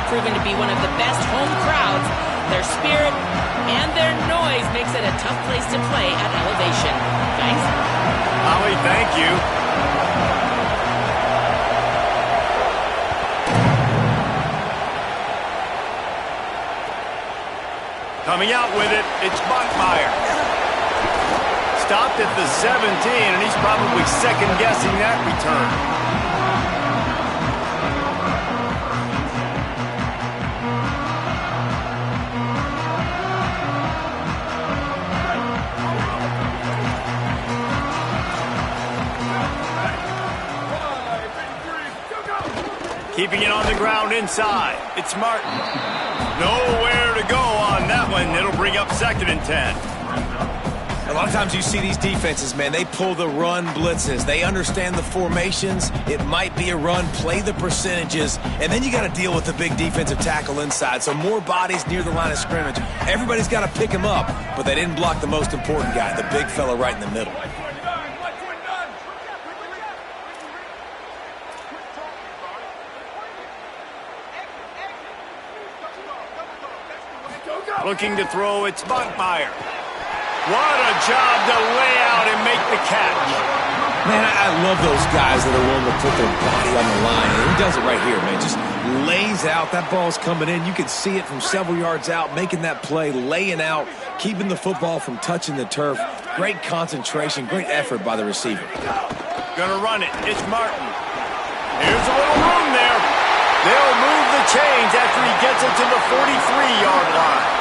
proven to be one of the best home crowds. Their spirit and their noise makes it a tough place to play at elevation. Thanks. Holly, thank you. Coming out with it, it's Buckmeyer. Stopped at the 17, and he's probably second-guessing that return. Keeping it on the ground inside. It's Martin. Nowhere to go on that one. It'll bring up 2nd and 10. A lot of times you see these defenses, man, they pull the run blitzes. They understand the formations. It might be a run, play the percentages, and then you got to deal with the big defensive tackle inside. So more bodies near the line of scrimmage. Everybody's got to pick him up, but they didn't block the most important guy, the big fella right in the middle. Looking to throw, it's Buckmeyer. What a job to lay out and make the catch. Man, I love those guys that are willing to put their body on the line. And he does it right here, man. Just lays out. That ball's coming in. You can see it from several yards out, making that play, laying out, keeping the football from touching the turf. Great concentration, great effort by the receiver. Gonna run it. It's Martin. Here's a little room there. They'll move the chains after he gets it to the 43-yard line.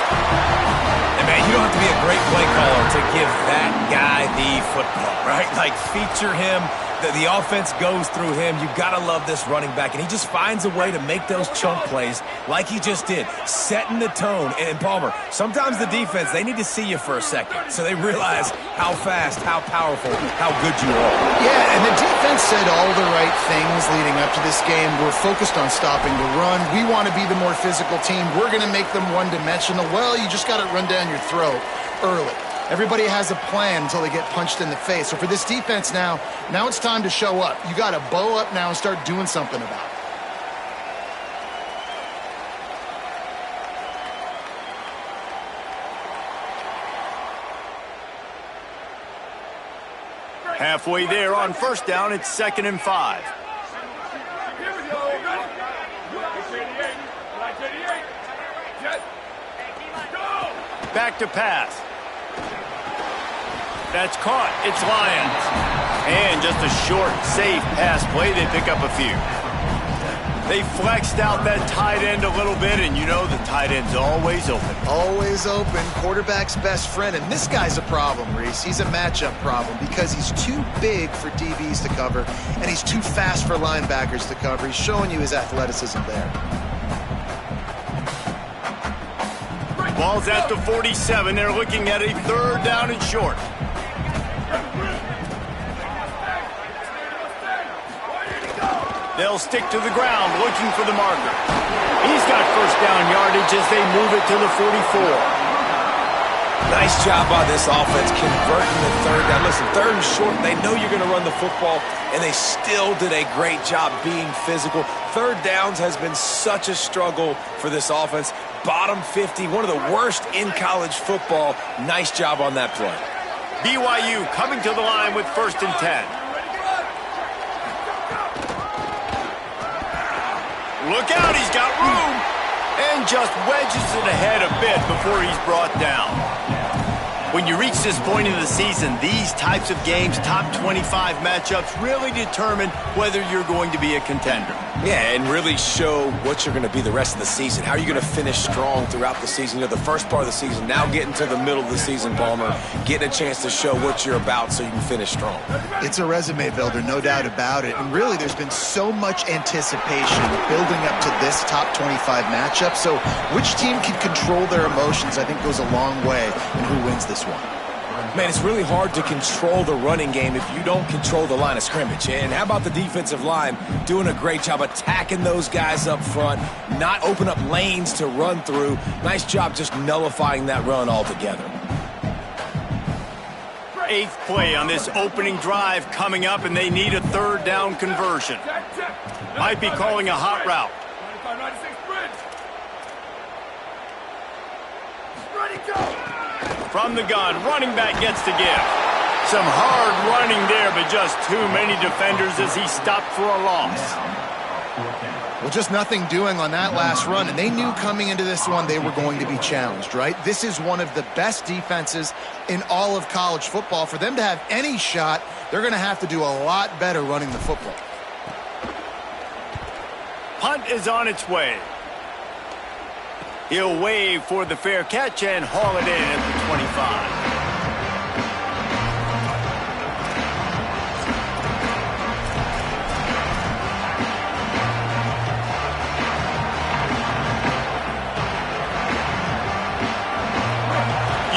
And man, you don't have to be a great play caller to give that guy the football, right? Like, feature him. The offense goes through him. You've got to love this running back. And he just finds a way to make those chunk plays like he just did, setting the tone. And Palmer, sometimes the defense, they need to see you for a second so they realize how fast, how powerful, how good you are. Yeah, and the defense said all the right things leading up to this game. We're focused on stopping the run. We want to be the more physical team. We're going to make them one-dimensional. Well, you just got to run down your throat early. Everybody has a plan until they get punched in the face. So for this defense now it's time to show up. You got to bow up now and start doing something about it. Halfway there on 1st down, it's 2nd and 5. Back to pass. That's caught. It's Lions. And just a short, safe pass play. They pick up a few. They flexed out that tight end a little bit, and you know the tight end's always open. Always open. Quarterback's best friend. And this guy's a problem, Reese. He's a matchup problem because he's too big for DBs to cover, and he's too fast for linebackers to cover. He's showing you his athleticism there. Ball's at the 47. They're looking at a 3rd down and short. They'll stick to the ground looking for the marker. He's got 1st down yardage as they move it to the 44. Nice job by this offense converting the 3rd down. Listen, 3rd and short, they know you're going to run the football, and they still did a great job being physical. 3rd downs has been such a struggle for this offense. Bottom 50, one of the worst in college football. Nice job on that play. BYU coming to the line with 1st and 10. Look out, he's got room. And just wedges it ahead a bit before he's brought down. When you reach this point in the season, these types of games, top 25 matchups, really determine whether you're going to be a contender. Yeah, and really show what you're going to be the rest of the season. How are you going to finish strong throughout the season? You know, the first part of the season, now getting to the middle of the season, Palmer, getting a chance to show what you're about so you can finish strong. It's a resume builder, no doubt about it. And really, there's been so much anticipation building up to this top 25 matchup. So which team can control their emotions, I think, goes a long way in who wins this one. Man, it's really hard to control the running game if you don't control the line of scrimmage. And how about the defensive line doing a great job attacking those guys up front, not open up lanes to run through. Nice job just nullifying that run altogether. 8th play on this opening drive coming up, and they need a 3rd down conversion. Might be calling a hot route. From the gun, running back gets to give. Some hard running there, but just too many defenders as he stopped for a loss. Well, just nothing doing on that last run, and they knew coming into this one they were going to be challenged, right? This is one of the best defenses in all of college football. For them to have any shot, they're going to have to do a lot better running the football. Punt is on its way. He'll wave for the fair catch and haul it in at the 25.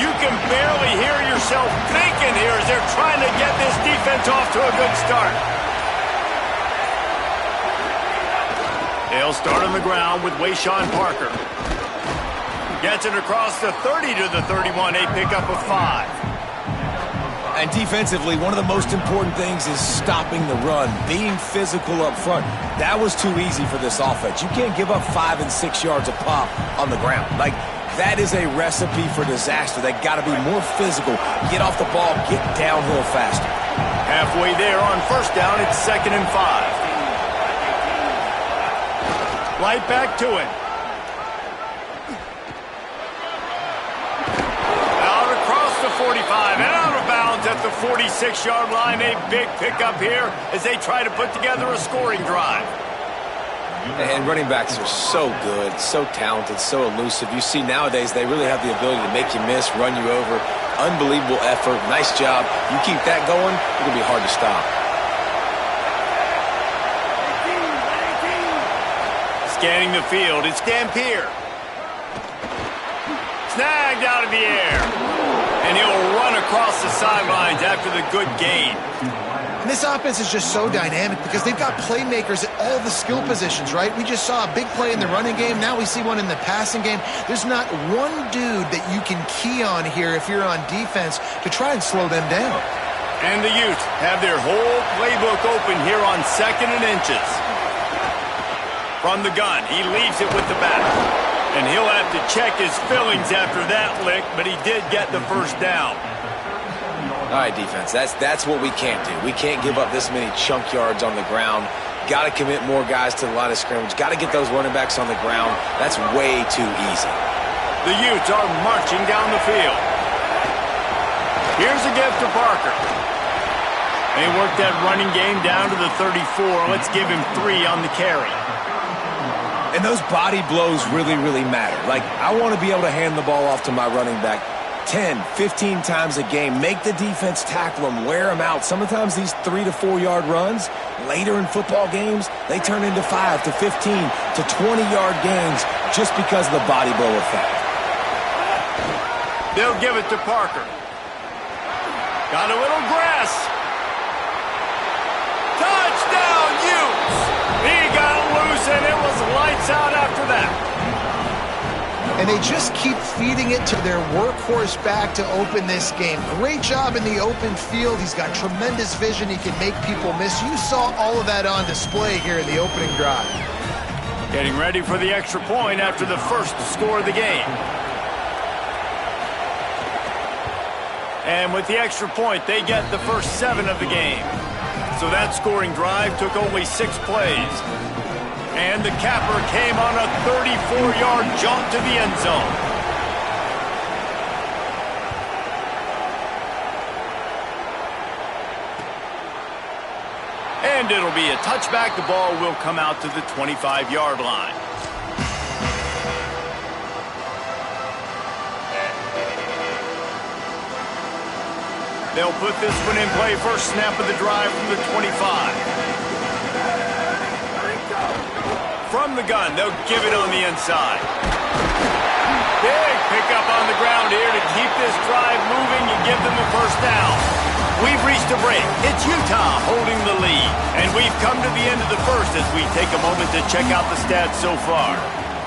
You can barely hear yourself thinking here as they're trying to get this defense off to a good start. They'll start on the ground with Wayshawn Parker. Gets it across the 30 to the 31, a pickup of 5. And defensively, one of the most important things is stopping the run, being physical up front. That was too easy for this offense. You can't give up 5 and 6 yards a pop on the ground. Like, that is a recipe for disaster. They got to be more physical, get off the ball, get downhill faster. Halfway there on first down, it's 2nd and 5. Right back to it. Out across the 45 and out of bounds at the 46-yard line. A big pickup here as they try to put together a scoring drive. And running backs are so good, so talented, so elusive. You see nowadays they really have the ability to make you miss, run you over. Unbelievable effort. Nice job. You keep that going, it's going to be hard to stop. Scanning the field, it's Dampier. Snagged out of the air. And he'll run across the sidelines after the good gain. And this offense is just so dynamic because they've got playmakers at all the skill positions, right? We just saw a big play in the running game. Now we see one in the passing game. There's not one dude that you can key on here if you're on defense to try and slow them down. And the Utes have their whole playbook open here on 2nd and inches. From the gun, he leaves it with the back. And he'll have to check his fillings after that lick, but he did get the first down. All right, defense, that's what we can't do. We can't give up this many chunk yards on the ground. Got to commit more guys to the line of scrimmage. Got to get those running backs on the ground. That's way too easy. The Utes are marching down the field. Here's a gift to Parker. They work that running game down to the 34. Let's give him 3 on the carry. And those body blows really, really matter. Like, I want to be able to hand the ball off to my running back 10, 15 times a game. Make the defense tackle them, wear them out. Sometimes these 3 to 4 yard runs, later in football games, they turn into 5 to 15 to 20-yard gains just because of the body blow effect. They'll give it to Parker. Got a little grass. Touchdown, Utes! He got loose, and it was lights out after that. And they just keep feeding it to their workhorse back to open this game. Great job in the open field. He's got tremendous vision. He can make people miss. You saw all of that on display here in the opening drive. Getting ready for the extra point after the first score of the game. And with the extra point, they get the first 7 of the game. So that scoring drive took only 6 plays. And the capper came on a 34-yard jaunt to the end zone. And it'll be a touchback. The ball will come out to the 25-yard line. They'll put this one in play. First snap of the drive from the 25. From the gun, they'll give it on the inside. Big pickup on the ground here to keep this drive moving and give them a first down. We've reached a break. It's Utah holding the lead. And we've come to the end of the first as we take a moment to check out the stats so far.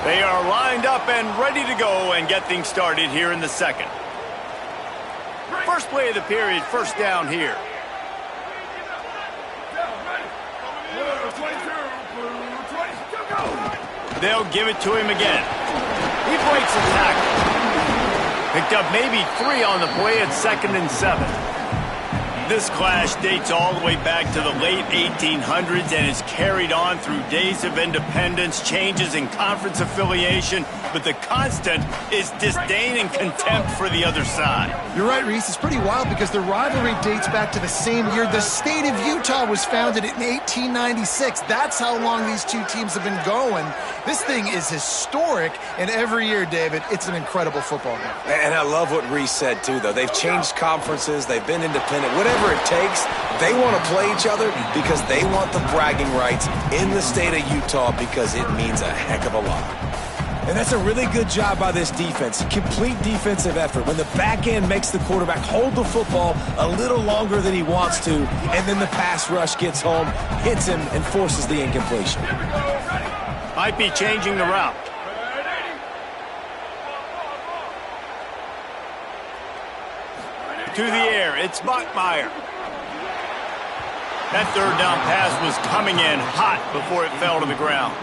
They are lined up and ready to go and get things started here in the second. First play of the period, first down here. They'll give it to him again. He breaks a tackle. Picked up maybe 3 on the play at 2nd and 7. This clash dates all the way back to the late 1800s and is carried on through days of independence, changes in conference affiliation, but the constant is disdain and contempt for the other side. You're right, Reese. It's pretty wild because the rivalry dates back to the same year the state of Utah was founded in 1896. That's how long these two teams have been going. This thing is historic, and every year, David, it's an incredible football game. And I love what Reese said, too, though. They've changed conferences. They've been independent. Whatever it takes, they want to play each other because they want the bragging rights in the state of Utah because it means a heck of a lot. And that's a really good job by this defense. Complete defensive effort. When the back end makes the quarterback hold the football a little longer than he wants to, and then the pass rush gets home, hits him, and forces the incompletion. Might be changing the route. To the air, it's Bachmeier. That 3rd down pass was coming in hot before it fell to the ground.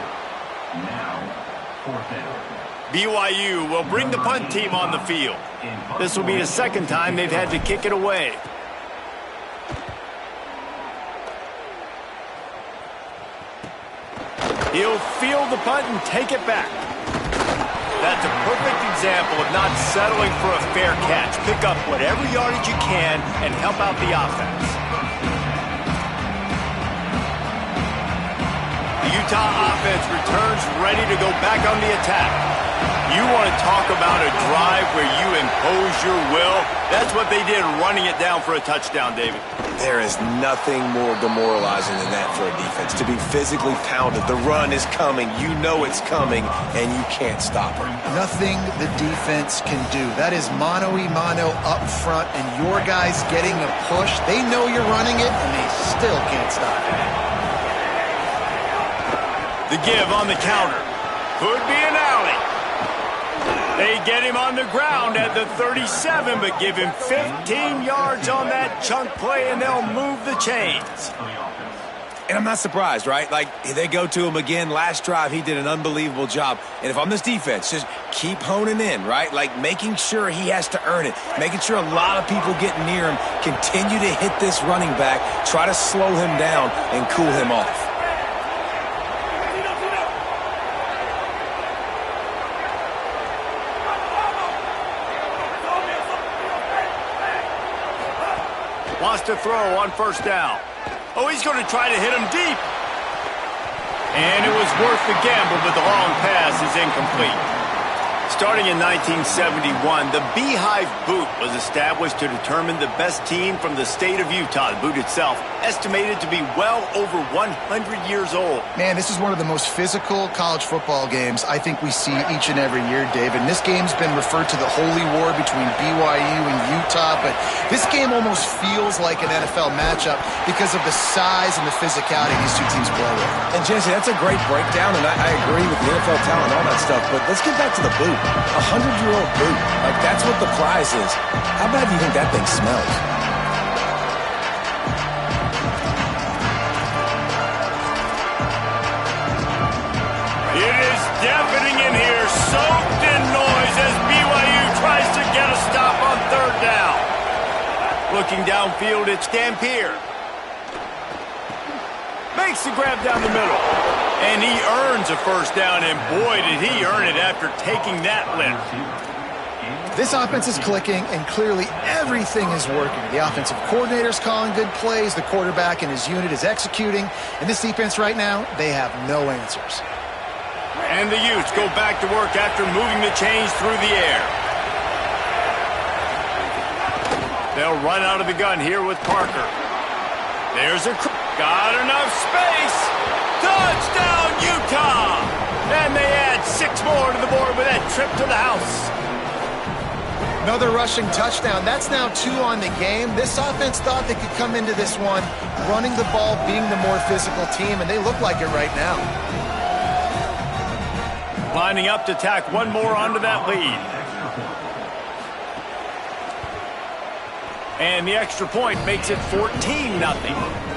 BYU will bring the punt team on the field. This will be the 2nd time they've had to kick it away. He'll field the punt and take it back. That's a perfect example of not settling for a fair catch. Pick up whatever yardage you can and help out the offense. The Utah offense returns ready to go back on the attack. You want to talk about a drive where you impose your will? That's what they did, running it down for a touchdown, David. There is nothing more demoralizing than that for a defense, to be physically pounded. The run is coming. You know it's coming, and you can't stop it. Nothing the defense can do. That is mano-a-mano up front, and your guys getting a push. They know you're running it, and they still can't stop it. The give on the counter. Could be an alley. They get him on the ground at the 37, but give him 15 yards on that chunk play, and they'll move the chains. And I'm not surprised, right? Like, they go to him again. Last drive, he did an unbelievable job. And if I'm this defense, just keep honing in, right? Like, making sure he has to earn it. Making sure a lot of people get near him. Continue to hit this running back. Try to slow him down and cool him off. Wants to throw on 1st down. Oh, he's going to try to hit him deep. And it was worth the gamble, but the long pass is incomplete. Starting in 1971, the Beehive Boot was established to determine the best team from the state of Utah. The boot itself estimated to be well over 100 years old. Man, this is one of the most physical college football games I think we see each and every year, David. And this game's been referred to the holy war between BYU and Utah, but this game almost feels like an NFL matchup because of the size and the physicality these two teams play with. And Jesse, that's a great breakdown, and I agree with the NFL talent and all that stuff, but let's get back to the boot. 100-year-old boot. Like, that's what the prize is. How bad do you think that thing smells? It is deafening in here, soaked in noise as BYU tries to get a stop on 3rd down. Looking downfield, it's Dampier. Makes the grab down the middle. And he earns a 1st down, and boy, did he earn it after taking that lift. This offense is clicking, and clearly everything is working. The offensive coordinator's calling good plays, the quarterback and his unit is executing, and this defense right now, they have no answers. And the Utes go back to work after moving the chains through the air. They'll run out of the gun here with Parker. There's a... Got enough space. Touchdown, Utah! And they add 6 more to the board with that trip to the house. Another rushing touchdown. That's now 2 on the game. This offense thought they could come into this one running the ball, being the more physical team, and they look like it right now. Lining up to tack 1 more onto that lead. And the extra point makes it 14-0.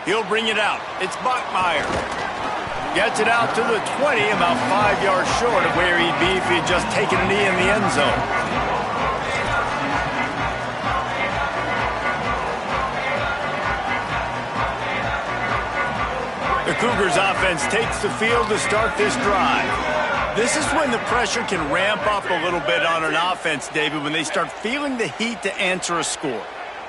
He'll bring it out. It's Bachmeier. Gets it out to the 20, about 5 yards short of where he'd be if he'd just taken a knee in the end zone. The Cougars offense takes the field to start this drive. This is when the pressure can ramp up a little bit on an offense, David, when they start feeling the heat to answer a score.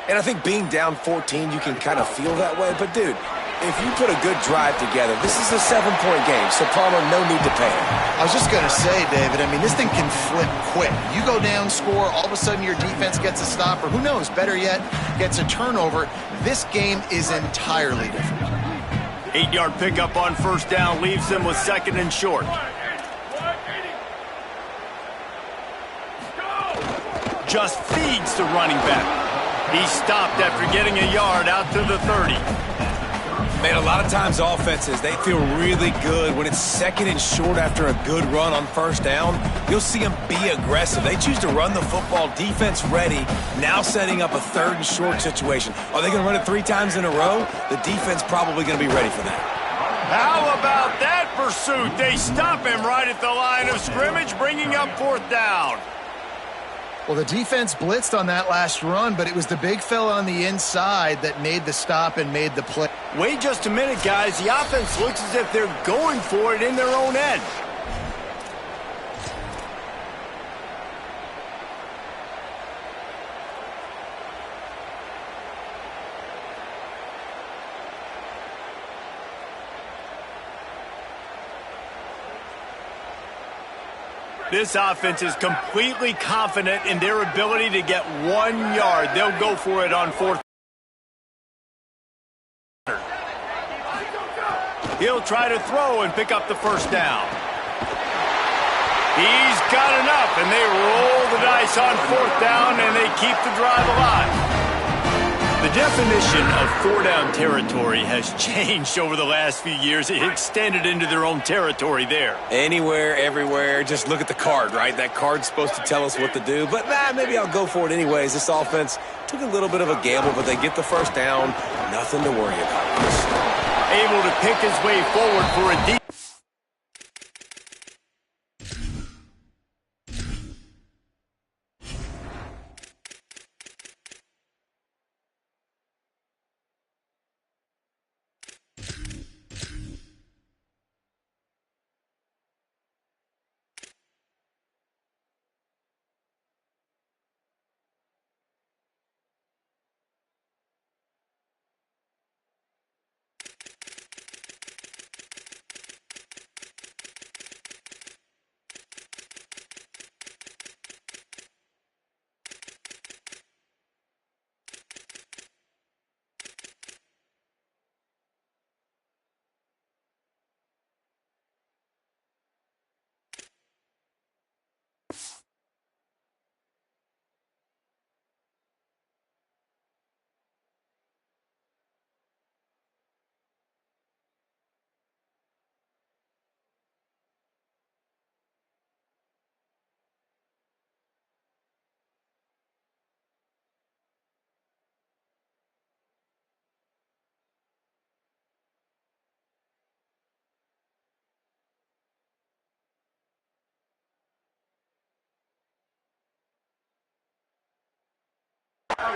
And I think being down 14, you can kind of feel that way. But, dude, if you put a good drive together, this is a 7-point game, so Palmer, no need to panic. I was just going to say, David, I mean, this thing can flip quick. You go down, score, all of a sudden your defense gets a stop, or who knows, better yet, gets a turnover. This game is entirely different. 8-yard pickup on first down leaves them with second and short. Just feeds the running back. He stopped after getting a yard out to the 30. Man, a lot of times offenses, they feel really good when it's second and short after a good run on first down. You'll see them be aggressive. They choose to run the football, defense ready, now setting up a third and short situation. Are they going to run it 3 times in a row? The defense probably going to be ready for that. How about that pursuit? They stop him right at the line of scrimmage, bringing up fourth down. Well, the defense blitzed on that last run, but it was the big fella on the inside that made the stop and made the play. Wait just a minute, guys. The offense looks as if they're going for it in their own end. This offense is completely confident in their ability to get 1 yard. They'll go for it on fourth. He'll try to throw and pick up the first down. He's got enough, and they roll the dice on fourth down, and they keep the drive alive. The definition of 4-down territory has changed over the last few years. It extended into their own territory there. Anywhere, everywhere, just look at the card, right? That card's supposed to tell us what to do, but maybe I'll go for it anyways. This offense took a little bit of a gamble, but they get the first down. Nothing to worry about. Able to pick his way forward for a deep.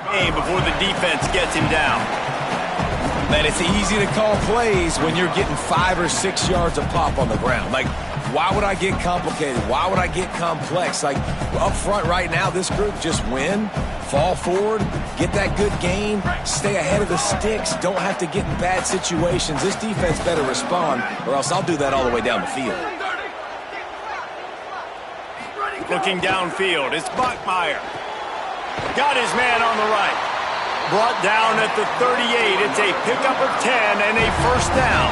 Before the defense gets him down. Man, it's easy to call plays when you're getting 5 or 6 yards of pop on the ground. Like, why would I get complicated? Why would I get complex? Like, up front right now, this group just win, fall forward, get that good gain, stay ahead of the sticks, don't have to get in bad situations. This defense better respond, or else I'll do that all the way down the field. Looking downfield, it's Bachmeier. Got his man on the right. Brought down at the 38. It's a pickup of 10 and a first down.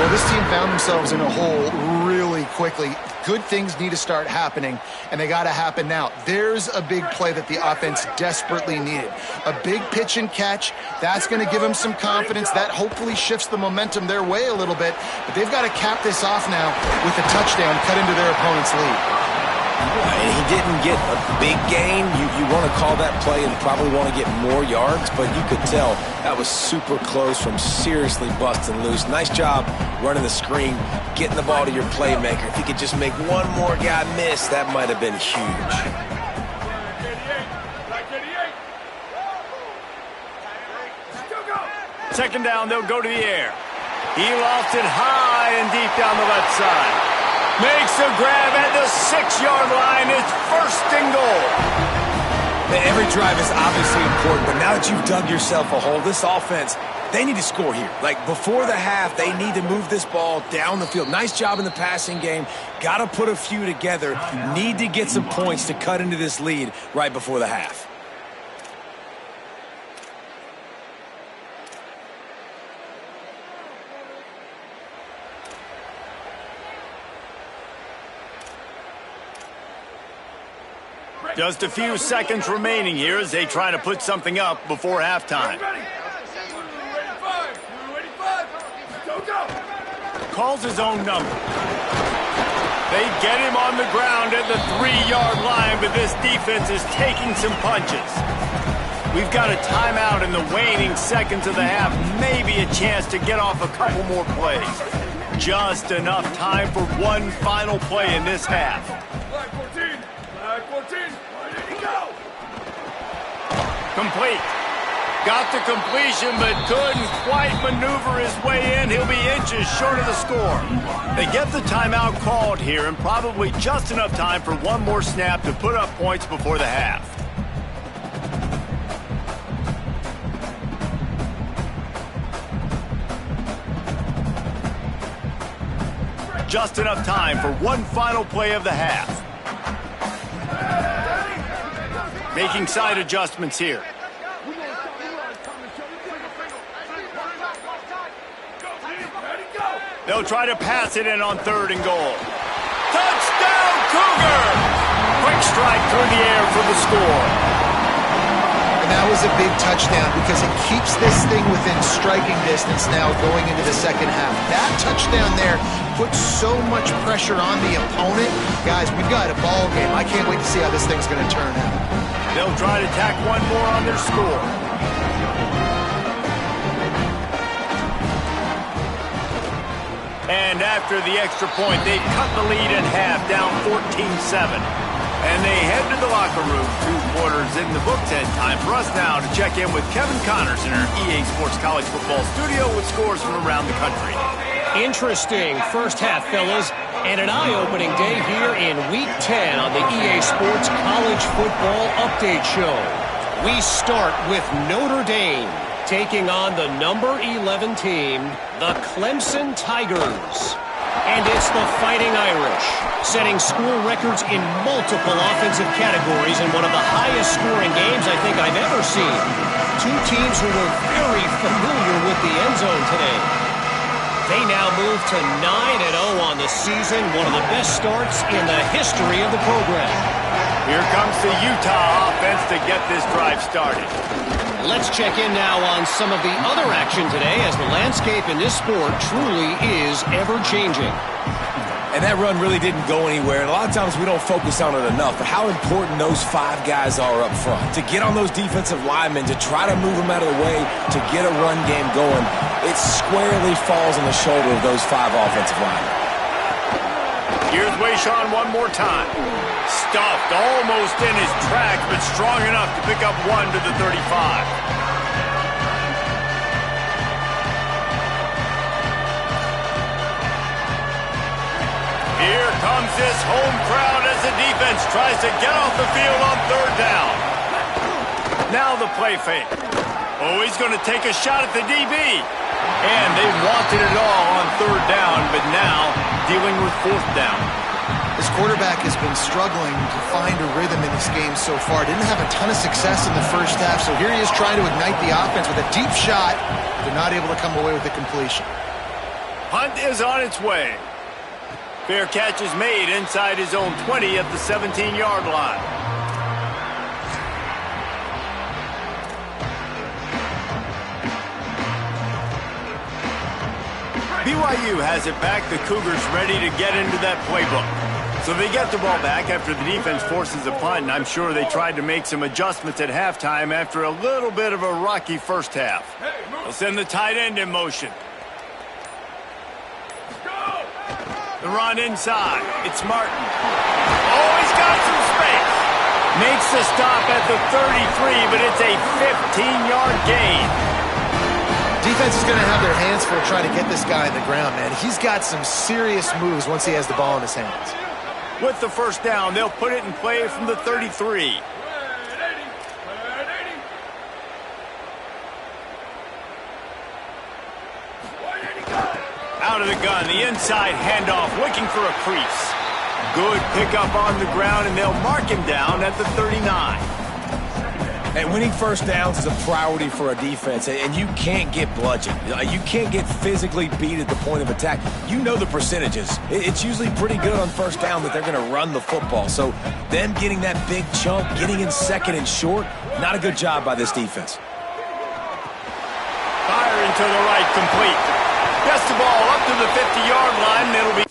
Well, this team found themselves in a hole really quickly. Good things need to start happening, and they got to happen now. There's a big play that the offense desperately needed. A big pitch and catch. That's going to give them some confidence. That hopefully shifts the momentum their way a little bit. But they've got to cap this off now with a touchdown cut into their opponent's lead. And he didn't get a big gain. You want to call that play and probably want to get more yards, but you could tell that was super close from seriously busting loose. Nice job running the screen, getting the ball to your playmaker. If he could just make one more guy miss, that might have been huge. Second down, they'll go to the air. He lofts it high and deep down the left side. Makes a grab at the 6-yard line. It's 1st and goal. Every drive is obviously important, but now that you've dug yourself a hole, this offense, they need to score here. Like, before the half, they need to move this ball down the field. Nice job in the passing game. Got to put a few together. Need to get some points to cut into this lead right before the half. Just a few seconds remaining here as they try to put something up before halftime. Calls his own number. They get him on the ground at the 3-yard line, but this defense is taking some punches. We've got a timeout in the waning seconds of the half. Maybe a chance to get off a couple more plays. Just enough time for one final play in this half. Complete. Got the completion, but couldn't quite maneuver his way in. He'll be inches short of the score. They get the timeout called here, and probably just enough time for one more snap to put up points before the half. Just enough time for one final play of the half. Making side adjustments here. They'll try to pass it in on 3rd and goal. Touchdown, Cougar! Quick strike through the air for the score. And that was a big touchdown because it keeps this thing within striking distance now going into the second half. That touchdown there puts so much pressure on the opponent. Guys, we've got a ball game. I can't wait to see how this thing's going to turn out. They'll try to tack one more on their score. And after the extra point, they cut the lead in half, down 14-7. And they head to the locker room. 2 quarters in the books, and time for us now to check in with Kevin Connors in our EA Sports College Football studio with scores from around the country. Interesting first half, fellas, and an eye-opening day here in Week 10 on the EA Sports College Football Update Show. We start with Notre Dame taking on the number 11 team, the Clemson Tigers. And it's the Fighting Irish, setting school records in multiple offensive categories in one of the highest scoring games I think I've ever seen. 2 teams who were very familiar with the end zone today. They now move to 9-0 on the season, one of the best starts in the history of the program. Here comes the Utah offense to get this drive started. Let's check in now on some of the other action today as the landscape in this sport truly is ever-changing. And that run really didn't go anywhere. And a lot of times we don't focus on it enough, but how important those 5 guys are up front. To get on those defensive linemen, to try to move them out of the way, to get a run game going, it squarely falls on the shoulder of those 5 offensive linemen. Here's Wayshawn one more time. Stuffed almost in his tracks, but strong enough to pick up 1 to the 35. Here comes this home crowd as the defense tries to get off the field on 3rd down. Now the play fake. Oh, he's going to take a shot at the DB. And they wanted it all on 3rd down, but now dealing with 4th down. This quarterback has been struggling to find a rhythm in this game so far. Didn't have a ton of success in the first half, so here he is trying to ignite the offense with a deep shot. They're not able to come away with the completion. Hunt is on its way. Fair catch is made inside his own 20 at the 17-yard line. BYU has it back. The Cougars ready to get into that playbook. So they get the ball back after the defense forces a punt, and I'm sure they tried to make some adjustments at halftime after a little bit of a rocky first half. They'll send the tight end in motion. The run inside. It's Martin. Oh, he's got some space. Makes the stop at the 33, but it's a 15-yard gain. Defense is going to have their hands full trying to get this guy on the ground, man. He's got some serious moves once he has the ball in his hands. With the first down, they'll put it in play from the 33. Out of the gun, the inside handoff, looking for a crease. Good pickup on the ground, and they'll mark him down at the 39. And winning first downs is a priority for a defense, and you can't get bludgeoned. You can't get physically beat at the point of attack. You know the percentages. It's usually pretty good on first down that they're going to run the football. So them getting that big chunk, getting in second and short, not a good job by this defense. Firing to the right, complete. Gets the ball up to the 50-yard line, and it'll be...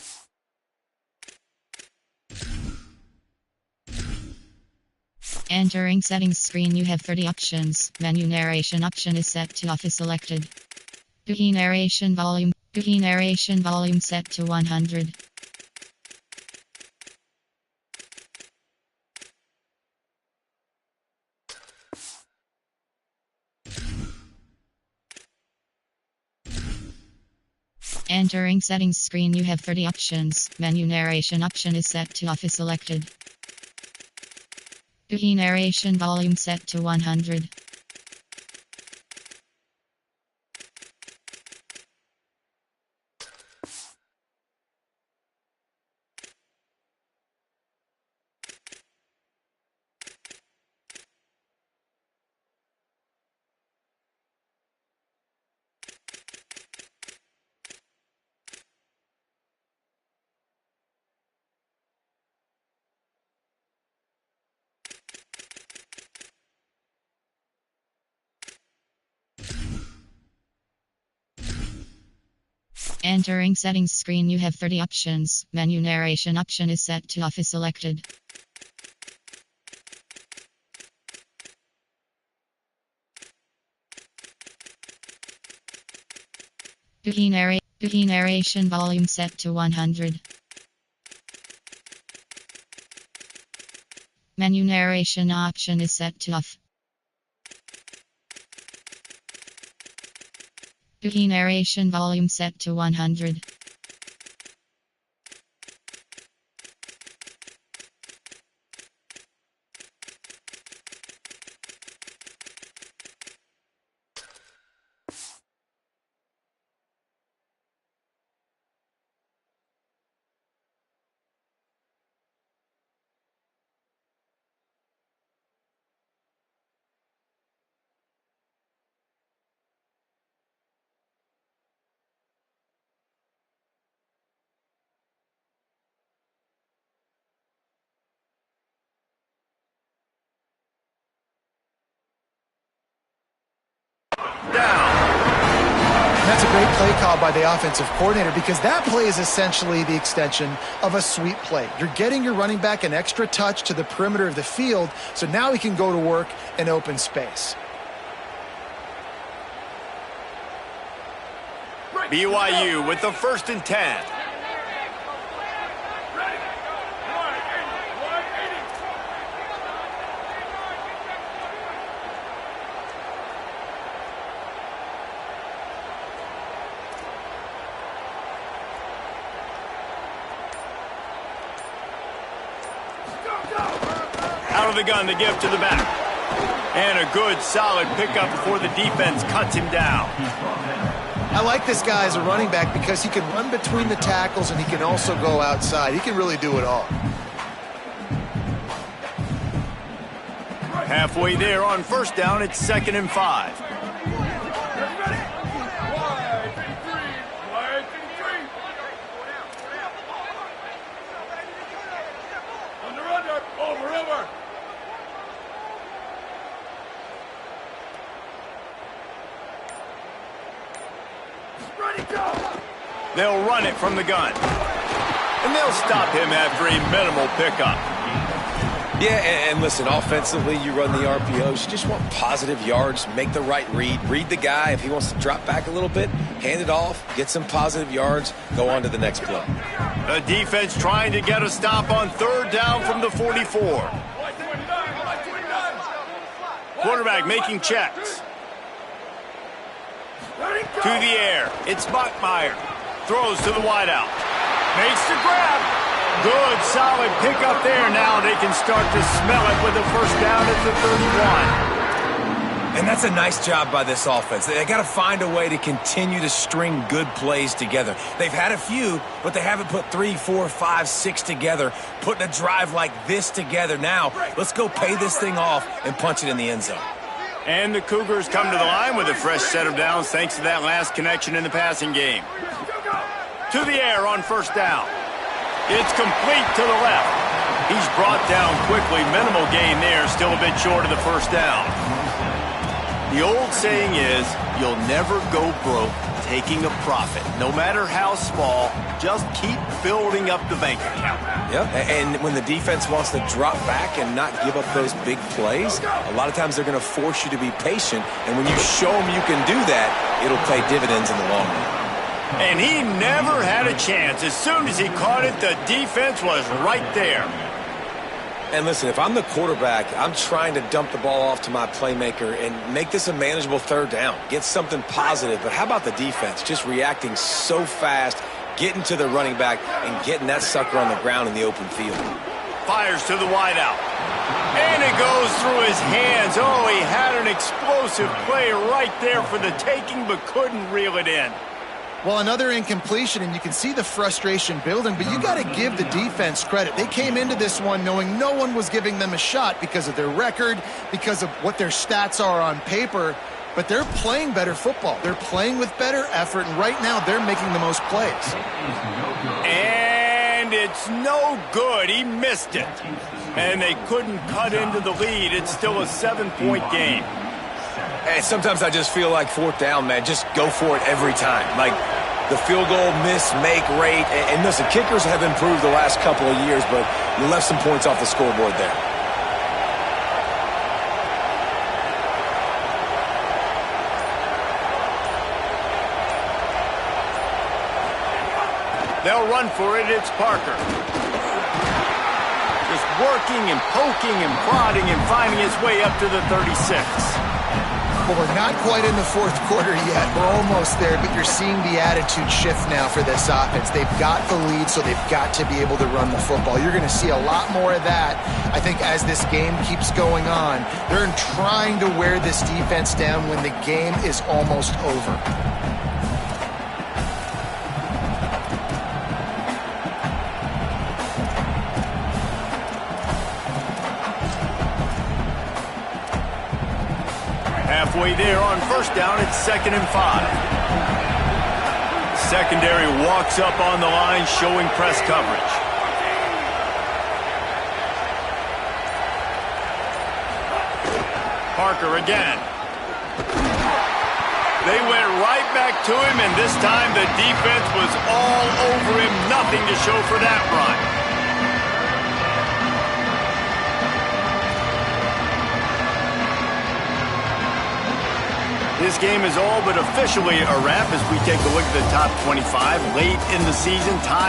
Entering settings screen, you have 30 options. Menu narration option is set to off is selected. Duhi narration volume set to 100. Entering settings screen, you have 30 options. Menu narration option is set to off is selected. Duhi narration volume set to 100. Entering settings screen, you have 30 options. Menu narration option is set to off is selected. Duhi narration volume set to 100. Menu narration option is set to off. Duhi narration volume set to 100. That's a great play call by the offensive coordinator because that play is essentially the extension of a sweep play. You're getting your running back an extra touch to the perimeter of the field, so now he can go to work in open space. BYU with the 1st and 10. Out of the gun, the give to the back. And a good, solid pickup before the defense cuts him down. I like this guy as a running back because he can run between the tackles and he can also go outside. He can really do it all. Halfway there on 1st down, it's 2nd and 5. They'll run it from the gun. and they'll stop him after a minimal pickup. Yeah, and listen, offensively, you run the RPOs. You just want positive yards, make the right read the guy. If he wants to drop back a little bit, hand it off, get some positive yards, go on to the next play. The defense trying to get a stop on third down from the 44. Quarterback making checks. To the air. It's Buckmeyer. Throws to the wideout. Makes the grab. Good, solid pickup there. Now they can start to smell it with a first down at the 31. And that's a nice job by this offense. They got to find a way to continue to string good plays together. They've had a few, but they haven't put 3, 4, 5, 6 together, putting a drive like this together. Now, let's go pay this thing off and punch it in the end zone. And the Cougars come to the line with a fresh set of downs thanks to that last connection in the passing game. To the air on first down. It's complete to the left. He's brought down quickly. Minimal gain there, still a bit short of the first down. The old saying is, you'll never go broke taking a profit. No matter how small, just keep building up the bank account. Yep, and when the defense wants to drop back and not give up those big plays, a lot of times they're going to force you to be patient, and when you show them you can do that, it'll pay dividends in the long run. And he never had a chance. As soon as he caught it, the defense was right there. And listen, if I'm the quarterback, I'm trying to dump the ball off to my playmaker and make this a manageable third down. Get something positive. But how about the defense? Just reacting so fast, getting to the running back, and getting that sucker on the ground in the open field. Fires to the wideout. And it goes through his hands. Oh, he had an explosive play right there for the taking, but couldn't reel it in. Well, another incompletion, and you can see the frustration building, but you got to give the defense credit. They came into this one knowing no one was giving them a shot because of their record, because of what their stats are on paper, but they're playing better football. They're playing with better effort, and right now they're making the most plays. And it's no good. He missed it. And they couldn't cut into the lead. It's still a 7-point game. Hey, sometimes I just feel like fourth down, man. Just go for it every time. Like the field goal miss-make rate. And listen, kickers have improved the last couple of years, but you left some points off the scoreboard there. They'll run for it. It's Parker. Just working and poking and prodding and finding his way up to the 36. Well, we're not quite in the fourth quarter yet. We're almost there, but you're seeing the attitude shift now for this offense. They've got the lead, so they've got to be able to run the football. You're going to see a lot more of that, I think, as this game keeps going on. They're trying to wear this defense down when the game is almost over. Halfway there on first down, it's 2nd and 5. Secondary walks up on the line, showing press coverage. Parker again. They went right back to him, and this time the defense was all over him. Nothing to show for that run. This game is all but officially a wrap as we take a look at the top 25 late in the season. Time